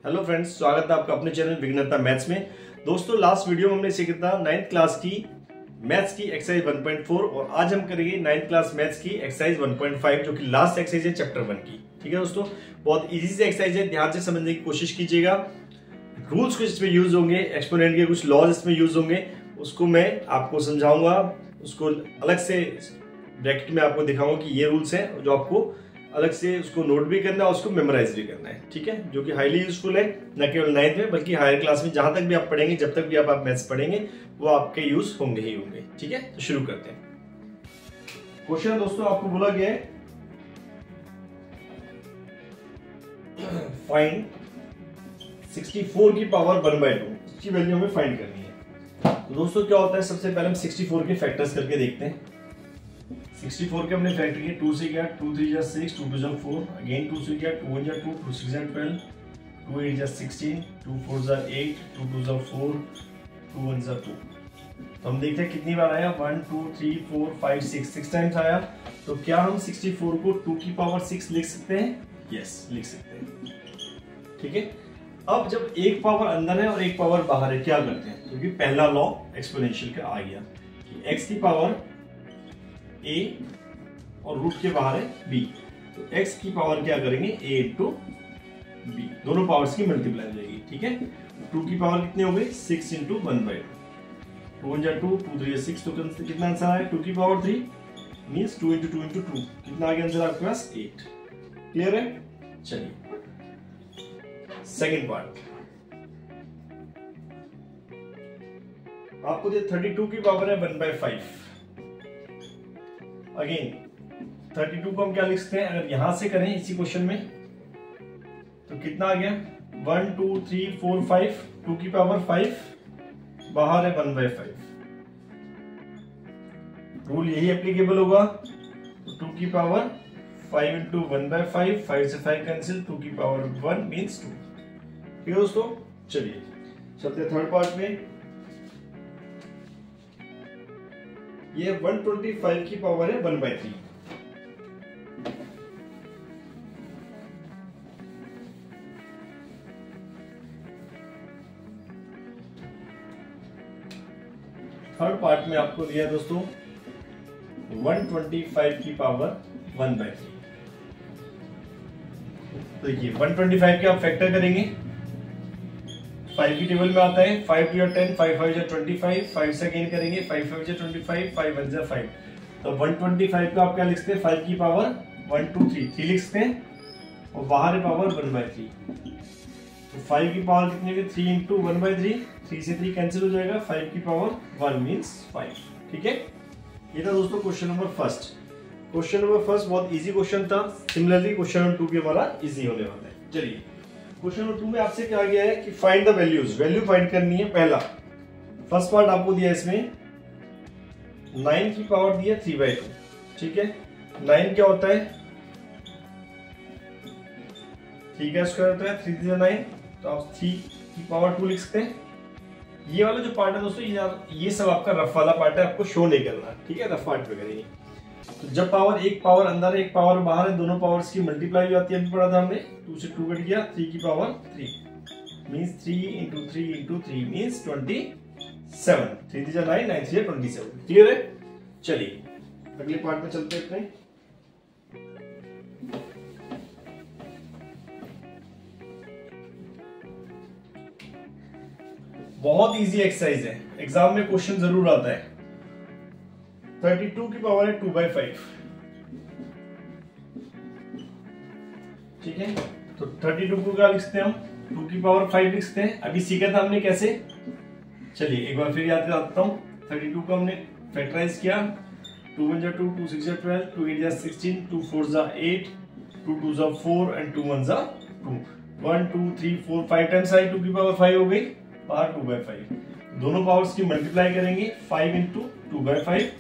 Hello friends, स्वागत है आपका अपने चैनल विघ्नता मैथ्स में। दोस्तों, लास्ट वीडियो में हमने सीखा था 9th क्लास की मैथ्स की एक्सरसाइज 1.4 और आज हम करेंगे 9th क्लास मैथ्स की एक्सरसाइज 1.5 जो कि लास्ट एक्सरसाइज है चैप्टर 1 की। ठीक है दोस्तों, बहुत इजी से एक्सरसाइज है, ध्यान से समझने की कोशिश कीजिएगा। रूल्स कुछ इसमें यूज होंगे, एक्सपोनेंट के कुछ लॉज इसमें यूज होंगे, उसको मैं आपको समझाऊंगा, उसको अलग से ब्रैकेट में आपको दिखाऊंगा कि ये रूल्स हैं जो आपको अलग से उसको नोट भी करना है और उसको मेमोराइज भी करना है। ठीक है, जो कि हाईली यूजफुल है, न केवल 9th में बल्कि हायर क्लास में जहां तक भी आप पढ़ेंगे, जब तक भी आप मैथ्स पढ़ेंगे वो आपके यूज होंगे ही होंगे। ठीक है, तो शुरू करते हैं। क्वेश्चन दोस्तों आपको बोला गया है फाइंड 64 की पावर 1/2, इसकी वैल्यू हमें फाइंड करनी है। तो दोस्तों क्या होता है, सबसे पहले हम 64 के फैक्टर्स करके देखते हैं। 64 के हमने फैक्टर किया, 2 से किया 2 3 जा 6, 2 2 जा 4, अगेन 2 से किया 2 1 जा 2, 2 6 जा 12, 2 8 जा 16, 2 4 जा 8, 2 2 जा 4, 2 1 जा 2। तो हम देखते हैं कितनी बार आया, 1 2 3 4 5 6 टाइम्स आया। तो क्या हम 64 को 2 की पावर 6 लिख सकते हैं? यस, लिख सकते हैं। ठीक है, अब जब एक पावर अंदर है और एक पावर बाहर है, क्या करते हैं? क्योंकि पहला लॉ एक्सपोनेंशियल का आ गया कि x की पावर a और रूट के बाहर है b, तो x की पावर क्या करेंगे, a इंटू b, दोनों पावर्स की मल्टीप्लाई हो जाएगी। ठीक है, 2 की पावर कितने हो गए, 6 इंटू 1/2, 2 1 जा 2, 2 3 6, तो कितना आंसर आया, 2 की पावर 3 मींस 2 इंटू 2 इंटू 2, कितना आ गया आंसर आपके पास, 8। क्लियर है? चलिए सेकेंड पार्ट, आपको 32 की पावर है 1/5। अगेन 32 को हम क्या लिख सकते हैं, अगर यहां से करें इसी क्वेश्चन में तो कितना आ गया, 1 2 3 4 5, 2 की पावर 5, बाहर है 1/5। रूल यही एप्लीकेबल होगा, 2 की पावर 5 इंटू 1/5, 5 से 5 कैंसिल, 2 की पावर 1 मीन्स 2। ठीक है दोस्तों, चलिए चलते हैं थर्ड पार्ट में। ये 125 की पावर है 1/3। थर्ड पार्ट में आपको दिया दोस्तों 125 की पावर 1/3। तो ये 125 के आप फैक्टर करेंगे, 5 की टेबल में आता है, 5 2 10, 5 5 जा 25, 5 से अगेन करेंगे, 5 5 जा 25, 5 1 जा 5। तो 125 को आप क्या लिखते हैं, 5 की पावर 1 2 3 लिख सकते हैं और बाहर है पावर 1/3। तो 5 की पावर कितनी होगी, 3 इंटू 1/3, 3 से 3 कैंसिल हो जाएगा, 5 की पावर 1 मीन्स 5। ठीक है, ये था दोस्तों question number first. Question number first बहुत इजी क्वेश्चन था। सिमिलरली क्वेश्चन नंबर 2 भी हमारा इजी होने वाला है। चलिए क्वेश्चन नंबर 2 में आपसे क्या गया है कि find the values, value find करनी है। पहला फर्स्ट पार्ट आपको दिया है, इसमें 9 की पावर दी है 3/2। ठीक है, 9 क्या होता है, 3 का स्क्वायर होता है, 3 3 9, तो आप 3 की पावर 2 लिख सकते हैं। ये वाला जो पार्ट है दोस्तों, ये सब आपका रफ वाला पार्ट है, आपको शो नहीं करना। ठीक है, रफ पार्ट पे करेंगे। तो जब पावर एक पावर अंदर है एक पावर बाहर है, दोनों पावर्स की मल्टीप्लाई हो जाती है। अभी पढ़ा था हमने, 2 से 2 कट गया, 3 की power 3 means 3 into 3 into 3 means 27, 3 3 9, 9 3 27। Clear है? चलिए अगले पार्ट में चलते हैं अपने। बहुत इजी एक्सरसाइज है, एग्जाम में क्वेश्चन जरूर आता है। 32 की पावर है 2/5। ठीक है, तो 32 को क्या लिख सकते हैं हम, 2 की पावर 5 लिख सकते हैं। अभी सीखा था हमने कैसे, चलिए एक बार फिर याद दिलाता हूं। 32 को हमने फैक्टराइज किया, 2 1 जा 2, 2 6 जा 12, 2 8 जा 16, 2 4 जा 8, 2 2 जा 4 एंड 2 1 जा 2। 1 2 3 4 5 टाइम्स आई, 2 की पावर 5 हो गई, बाहर 2/5। दोनों पावर्स की मल्टीप्लाई करेंगे, 5 इंटू 2/5,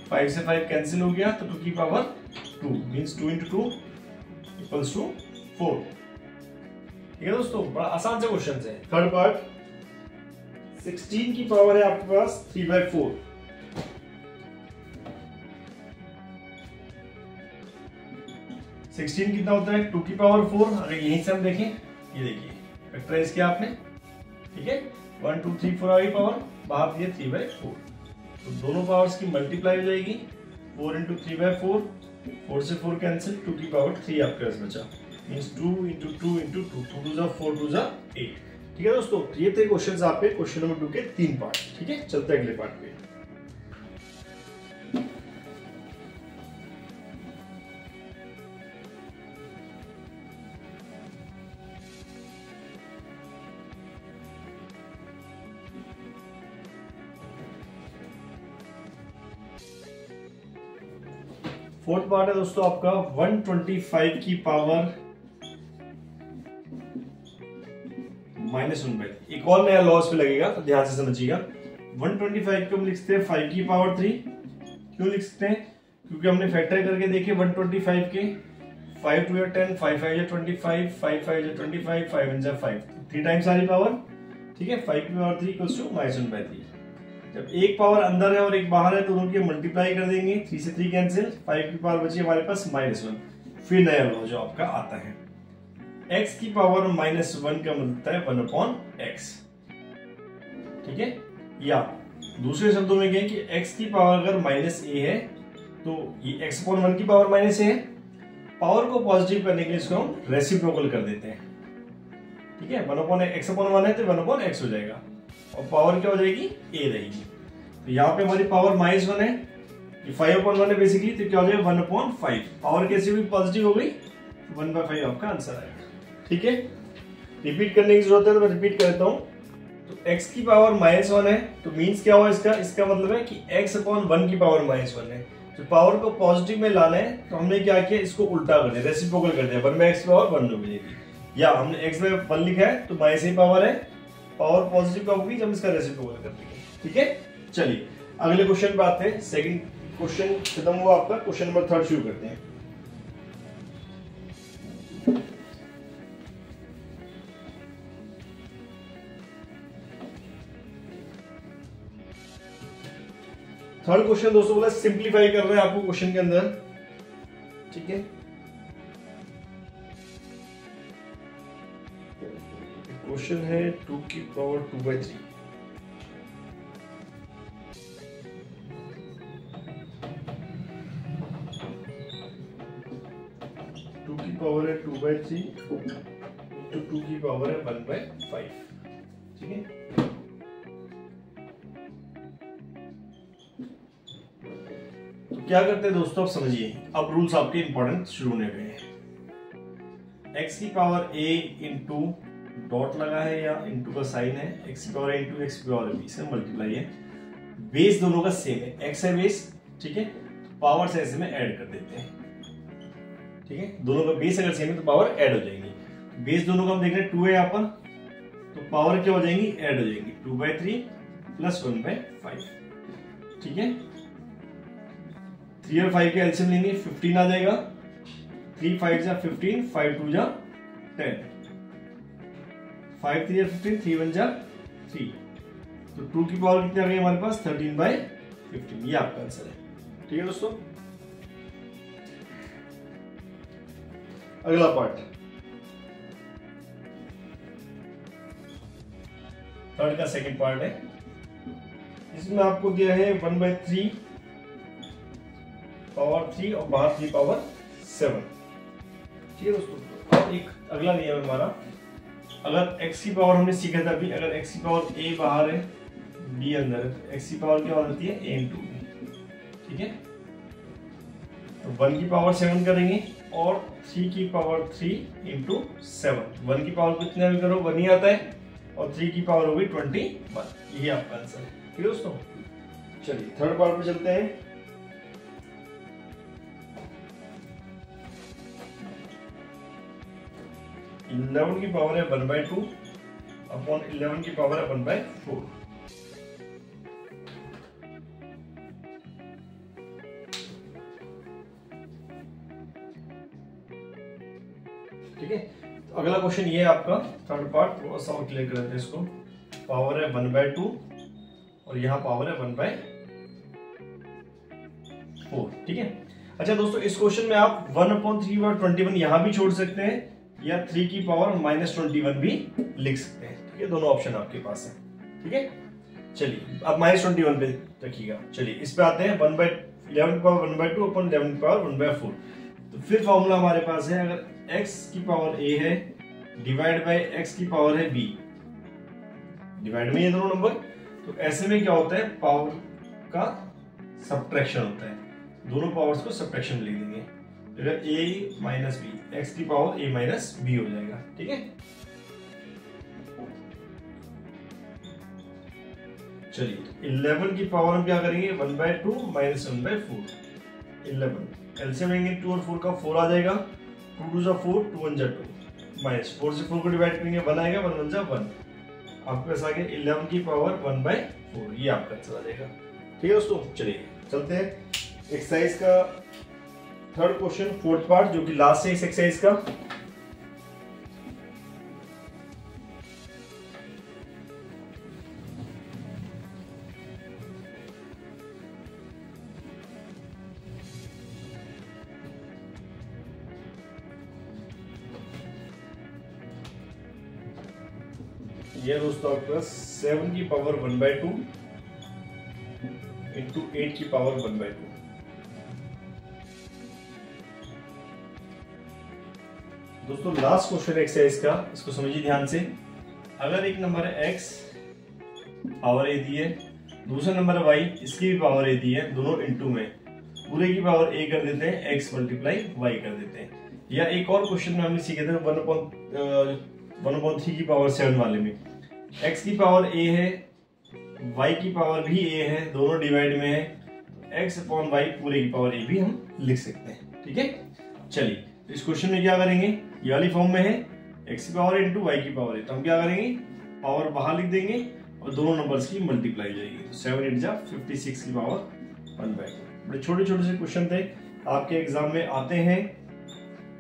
5 से 5 कैंसिल हो गया, तो 2 की power 2 means 2 into 2 equals to 4। ठीक है दोस्तों, बड़ा आसान से क्वेश्चन है। थर्ड पार्ट, 16 की पावर है आपके पास 3/4। 16 कितना होता है 2 की पावर 4। अगर यहीं से हम देखें, ये देखिए फैक्टराइज किया आपने, ठीक है। 1 2 3 4 आई पावर, बाहर दिए 3/4, तो दोनों पावर्स की मल्टीप्लाई हो जाएगी। 4 × 3/4, 4 से 4 कैंसिल, 2 की पावर 3 आपके पास बचा, मींस 2 × 2 × 2, 2 2 जा 4, 2 जा 8। ठीक है दोस्तों, ये थे क्वेश्चंस आपके क्वेश्चन नंबर 2 के 3 पार्ट। ठीक है, चलते हैं अगले पार्ट पे। फोर्थ पार्ट है दोस्तों आपका 125 की पावर -1/3। एक और नया लॉस पे लगेगा, तो ध्यान से समझिएगा। 125 को हम लिखते हैं 5 की पावर 3। क्यों लिखते हैं? क्योंकि हमने फैक्टर करके देखे 125 के 5 2 10, 5 5 25, 5 5 25, 5 1 5, 3 टाइम्स सारी पावर। ठीक है, 5 की पावर 3 इक्वल्स टू -1/3। जब एक पावर अंदर है और एक बाहर है तो उनकी मल्टीप्लाई कर देंगे, 3 से 3 कैंसिल, 5 की पावर बची हमारे पास -1। फिर नया लॉ जो आपका आता है, x की पावर -1 का मतलब है 1/x। ठीक है, या दूसरे शब्दों में कहें कि x की पावर अगर -a है तो ये x/1 की पावर -a है। पावर को पॉजिटिव करने के लिए इसको हम रेसिप्रोकल कर देते हैं। ठीक है, 1/x/1 है तो 1/x हो जाएगा और पावर क्या हो जाएगी, a रहेगी। तो यहाँ पे हमारी पावर -1 है, ये 5/1 है बेसिकली, तो क्या हो जाएगा 1/5। पावर कैसी हुई, पॉजिटिव हो गई, 1/5 आपका आंसर आएगा। ठीक है, रिपीट करने की जरूरत है तो मैं रिपीट करता हूं। तो x की पावर -1 है तो मींस क्या हुआ इसका मतलब है कि x/1 की पावर -1 है। तो पावर को पॉजिटिव में लाना है तो हमने क्या किया, इसको उल्टा कर दिया, रेसिप्रोकल कर दिया, 1/x की पावर 1 हो जाएगी। या हमने x/1 लिखा है तो -a पावर है, पावर पॉजिटिव कब होगी, जब इसका रेसिप्रोकल कर देंगे। ठीक है, चलिए अगले क्वेश्चन पे आते हैं। सेकंड क्वेश्चन खत्म हुआ आपका, क्वेश्चन नंबर 3 शुरू करते हैं। थर्ड क्वेश्चन दोस्तों बोला सिंप्लीफाई कर रहे हैं आपको क्वेश्चन के अंदर। ठीक है, क्वेश्चन है 2 की पावर 2/3। पावर है 2/3 तो 2 की पावर है 1/5। ठीक है, तो क्या करते हैं दोस्तों, आप समझिए, अब रूल्स आपके इंपॉर्टेंट शुरू होने गए हैं। x की पावर a इंटू डॉट लगा है या इंटू का साइन है, x की पावर a इंटू x की पावर b से मल्टीप्लाई है। बेस दोनों का सेम है, x है बेस। ठीक है, पावर से ऐसे में ऐड कर देते हैं। ठीक है, दोनों का बेस अगर सेम है तो पावर ऐड हो जाएंगी। बेस दोनों का हम देख रहे हैं 2 है यहाँ पर, तो पावर क्या हो जाएंगी, ऐड हो जाएंगी, 2/3 प्लस 1/5। ठीक है, 3 और 5 के एलसीएम लेंगे, 15 आ जाएगा। 3 5 जा 15, 5 2 जा 10, 5 3 जा 15, 3 1 जा 3, तो 2 की पावर कितनी आ गई हमारे पास, 13/15। ये आपका आंसर है। ठीक है दोस्तों, अगला पार्ट थर्ड का सेकंड पार्ट है। इसमें आपको दिया है 1/3 पावर 3 और बाहर 3 पावर 7। ठीक है दोस्तों, अब एक अगला नियम हमारा, अगर x की पावर हमने सीखा था अभी, अगर x की पावर a बाहर है b अंदर है तो x की पावर क्या हो जाती है, a इंटू b। ठीक है, तो 1 की पावर 7 करेंगे और 3 की पावर 3 इंटू 7। 1 की पावर कितना भी करो 1 ही आता है और 3 की पावर होगी 21। यही आपका आंसर है। ठीक है दोस्तों, चलिए थर्ड पार्ट पे चलते हैं। इलेवन की पावर है 1/2 अपॉन 11 की पावर है 1/4। ठीक है, तो अगला क्वेश्चन ये है आपका थर्ड पार्ट, थोड़ा सा और क्लियर करते हैं इसको। पावर है 1/2 और यहाँ पावर है 1/4। ठीक है, अच्छा दोस्तों, इस क्वेश्चन में आप 1/3/21 यहां भी छोड़ सकते हैं या 3 की पावर -21 भी लिख सकते हैं। ठीक है, दोनों ऑप्शन आपके पास है। ठीक है, चलिए अब -21 पे रखिएगा। चलिए इस पे आते हैं 11 की पावर 1/2 अपन 11 की पावर 1/4। तो फिर फॉर्मूला हमारे पास है, अगर x की पावर a है डिवाइड बाय x की पावर है b, डिवाइड में ये दोनों नंबर, तो ऐसे में क्या होता है, पावर का सब्ट्रैक्शन होता है, दोनों पावर्स को सब्ट्रैक्शन लिख देंगे। अगर a माइनस बी, x की पावर a माइनस बी हो जाएगा। ठीक है, चलिए 11 की पावर हम क्या करेंगे 1/2 माइनस 1/4, 11 एलसीएम लेंगे 2 और 4 का 4 आ जाएगा, 2 2 जा 4, 2 1 जा 2, माइनस 4 से 4 को डिवाइड करेंगे 1 आएगा, 1 1 जा 1, आपके पास आ गया 11 की पावर 1/4, ये आपका चला जाएगा। ठीक है दोस्तों, चलिए चलते हैं एक्सरसाइज का थर्ड क्वेश्चन, फोर्थ पार्ट, जो कि लास्ट है इस एक्सरसाइज का। ये दोस्तों आपके पास 7 की पावर 1/2 इंटू 8 की पावर 1/2। दोस्तों लास्ट क्वेश्चन एक्सरसाइज का, इसको समझिए ध्यान से। अगर एक नंबर है x पावर a दी है, दूसरा नंबर है y, इसकी भी पावर a दी है, दोनों इंटू में पूरे की पावर a कर देते हैं, x मल्टीप्लाई y कर देते हैं। या एक और क्वेश्चन में हमने सीखे थे 1/3 की पावर 7 वाले में, x की पावर a है, y की पावर भी a है, दोनों डिवाइड में है, x अपॉन y पूरे की पावर a भी हम लिख सकते हैं। ठीक है, चलिए इस क्वेश्चन में क्या करेंगे, ये वाली फॉर्म में है x की पावर इंटू y की पावर है, तो हम क्या करेंगे पावर बाहर लिख देंगे और दोनों नंबर्स की मल्टीप्लाई हो जाएगी, तो 7 8 जा 56 की पावर 1/2। बड़े छोटे छोटे से क्वेश्चन थे, आपके एग्जाम में आते हैं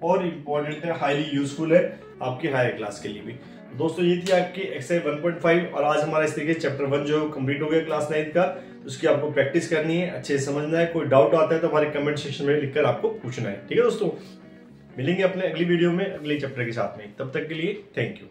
और इम्पोर्टेंट है, हाईली यूजफुल है आपके हायर क्लास के लिए भी। दोस्तों ये थी आपकी एक्सरसाइज 1.5 और आज हमारा इस तरीके चैप्टर 1 जो कंप्लीट हो गया क्लास 9 का, उसकी आपको प्रैक्टिस करनी है, अच्छे से समझना है। कोई डाउट आता है तो हमारे कमेंट सेक्शन में लिखकर आपको पूछना है। ठीक है दोस्तों, मिलेंगे अपने अगली वीडियो में अगले चैप्टर के साथ में, तब तक के लिए थैंक यू।